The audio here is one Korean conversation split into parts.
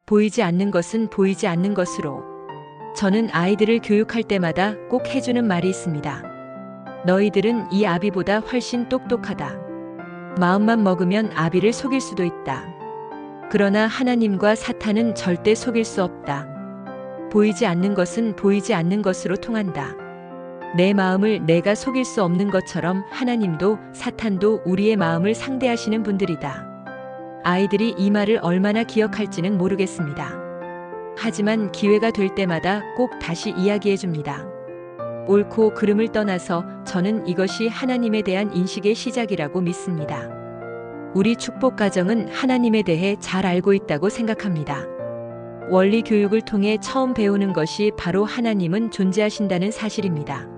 보이지 않는 것은 보이지 않는 것으로. 저는 아이들을 교육할 때마다 꼭 해주는 말이 있습니다. 너희들은 이 아비보다 훨씬 똑똑하다. 마음만 먹으면 아비를 속일 수도 있다. 그러나 하나님과 사탄은 절대 속일 수 없다. 보이지 않는 것은 보이지 않는 것으로 통한다. 내 마음을 내가 속일 수 없는 것처럼 하나님도 사탄도 우리의 마음을 상대하시는 분들이다. 아이들이 이 말을 얼마나 기억할지는 모르겠습니다. 하지만 기회가 될 때마다 꼭 다시 이야기해 줍니다. 옳고 그름을 떠나서 저는 이것이 하나님에 대한 인식의 시작이라고 믿습니다. 우리 축복 가정은 하나님에 대해 잘 알고 있다고 생각합니다. 원리 교육을 통해 처음 배우는 것이 바로 하나님은 존재하신다는 사실입니다.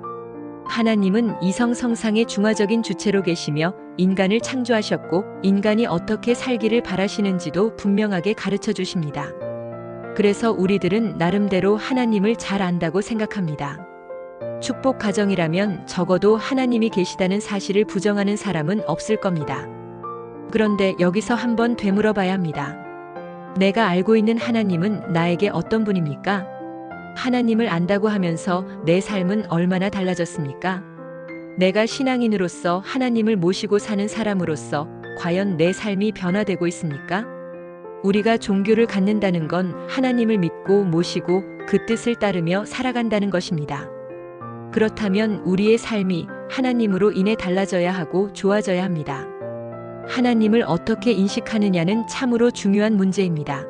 하나님은 이성성상의 중화적인 주체로 계시며 인간을 창조하셨고 인간이 어떻게 살기를 바라시는지도 분명하게 가르쳐 주십니다. 그래서 우리들은 나름대로 하나님을 잘 안다고 생각합니다. 축복 가정이라면 적어도 하나님이 계시다는 사실을 부정하는 사람은 없을 겁니다. 그런데 여기서 한번 되물어 봐야 합니다. 내가 알고 있는 하나님은 나에게 어떤 분입니까? 하나님을 안다고 하면서 내 삶은 얼마나 달라졌습니까? 내가 신앙인으로서 하나님을 모시고 사는 사람으로서 과연 내 삶이 변화되고 있습니까? 우리가 종교를 갖는다는 건 하나님을 믿고 모시고 그 뜻을 따르며 살아간다는 것입니다. 그렇다면 우리의 삶이 하나님으로 인해 달라져야 하고 좋아져야 합니다. 하나님을 어떻게 인식하느냐는 참으로 중요한 문제입니다.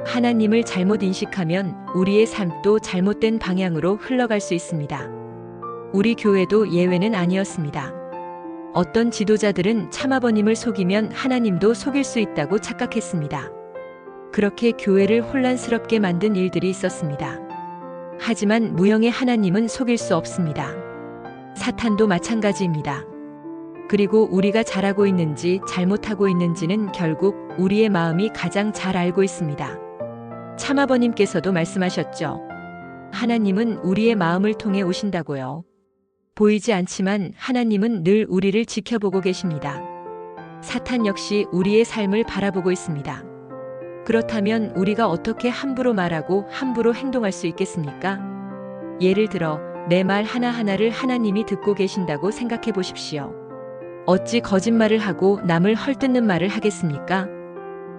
하나님을 잘못 인식하면 우리의 삶도 잘못된 방향으로 흘러갈 수 있습니다. 우리 교회도 예외는 아니었습니다. 어떤 지도자들은 참아버님을 속이면 하나님도 속일 수 있다고 착각했습니다. 그렇게 교회를 혼란스럽게 만든 일들이 있었습니다. 하지만 무형의 하나님은 속일 수 없습니다. 사탄도 마찬가지입니다. 그리고 우리가 잘하고 있는지 잘못하고 있는지는 결국 우리의 마음이 가장 잘 알고 있습니다. 참아버님께서도 말씀하셨죠. 하나님은 우리의 마음을 통해 오신다고요. 보이지 않지만 하나님은 늘 우리를 지켜보고 계십니다. 사탄 역시 우리의 삶을 바라보고 있습니다. 그렇다면 우리가 어떻게 함부로 말하고 함부로 행동할 수 있겠습니까? 예를 들어 내 말 하나하나를 하나님이 듣고 계신다고 생각해 보십시오. 어찌 거짓말을 하고 남을 헐뜯는 말을 하겠습니까?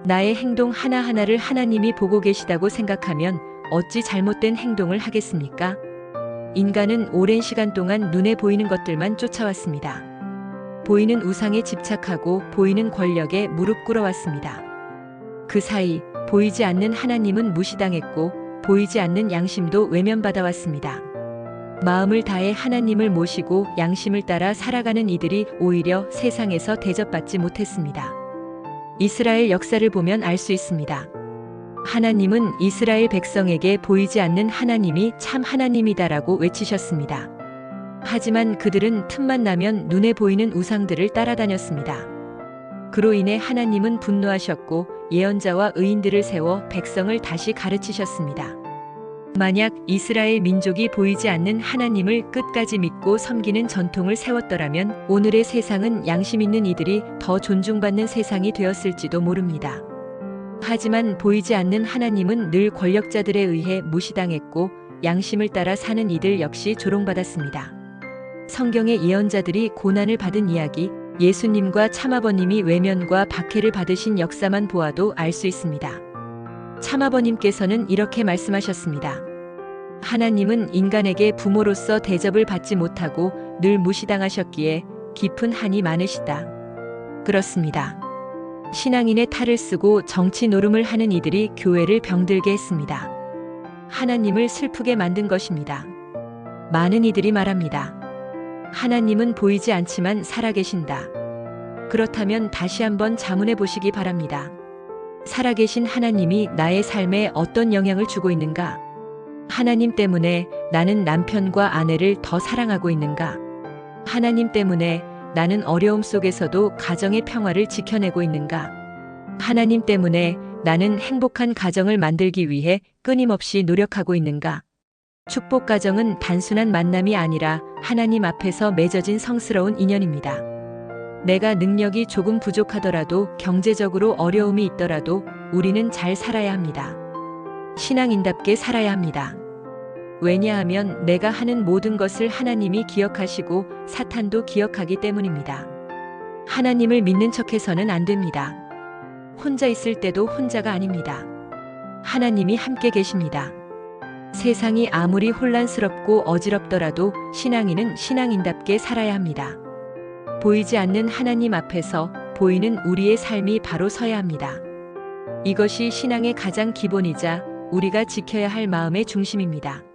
나의 행동 하나하나를 하나님이 보고 계시다고 생각하면 어찌 잘못된 행동을 하겠습니까? 인간은 오랜 시간 동안 눈에 보이는 것들만 쫓아왔습니다. 보이는 우상에 집착하고 보이는 권력에 무릎 꿇어왔습니다. 그 사이 보이지 않는 하나님은 무시당했고 보이지 않는 양심도 외면받아왔습니다. 마음을 다해 하나님을 모시고 양심을 따라 살아가는 이들이 오히려 세상에서 대접받지 못했습니다. 이스라엘 역사를 보면 알 수 있습니다. 하나님은 이스라엘 백성에게 보이지 않는 하나님이 참 하나님이다라고 외치셨습니다. 하지만 그들은 틈만 나면 눈에 보이는 우상들을 따라다녔습니다. 그로 인해 하나님은 분노하셨고 예언자와 의인들을 세워 백성을 다시 가르치셨습니다. 만약 이스라엘 민족이 보이지 않는 하나님을 끝까지 믿고 섬기는 전통을 세웠더라면 오늘의 세상은 양심 있는 이들이 더 존중받는 세상이 되었을지도 모릅니다. 하지만 보이지 않는 하나님은 늘 권력자들에 의해 무시당했고 양심을 따라 사는 이들 역시 조롱받았습니다. 성경의 예언자들이 고난을 받은 이야기, 예수님과 참아버님이 외면과 박해를 받으신 역사만 보아도 알 수 있습니다. 참아버님께서는 이렇게 말씀하셨습니다. 하나님은 인간에게 부모로서 대접을 받지 못하고 늘 무시당하셨기에 깊은 한이 많으시다. 그렇습니다. 신앙인의 탈을 쓰고 정치 노름을 하는 이들이 교회를 병들게 했습니다. 하나님을 슬프게 만든 것입니다. 많은 이들이 말합니다. 하나님은 보이지 않지만 살아계신다. 그렇다면 다시 한번 자문해 보시기 바랍니다. 살아계신 하나님이 나의 삶에 어떤 영향을 주고 있는가? 하나님 때문에 나는 남편과 아내를 더 사랑하고 있는가? 하나님 때문에 나는 어려움 속에서도 가정의 평화를 지켜내고 있는가? 하나님 때문에 나는 행복한 가정을 만들기 위해 끊임없이 노력하고 있는가? 축복 가정은 단순한 만남이 아니라 하나님 앞에서 맺어진 성스러운 인연입니다. 내가 능력이 조금 부족하더라도 경제적으로 어려움이 있더라도 우리는 잘 살아야 합니다. 신앙인답게 살아야 합니다. 왜냐하면 내가 하는 모든 것을 하나님이 기억하시고 사탄도 기억하기 때문입니다. 하나님을 믿는 척해서는 안 됩니다. 혼자 있을 때도 혼자가 아닙니다. 하나님이 함께 계십니다. 세상이 아무리 혼란스럽고 어지럽더라도 신앙인은 신앙인답게 살아야 합니다. 보이지 않는 하나님 앞에서 보이는 우리의 삶이 바로 서야 합니다. 이것이 신앙의 가장 기본이자 우리가 지켜야 할 마음의 중심입니다.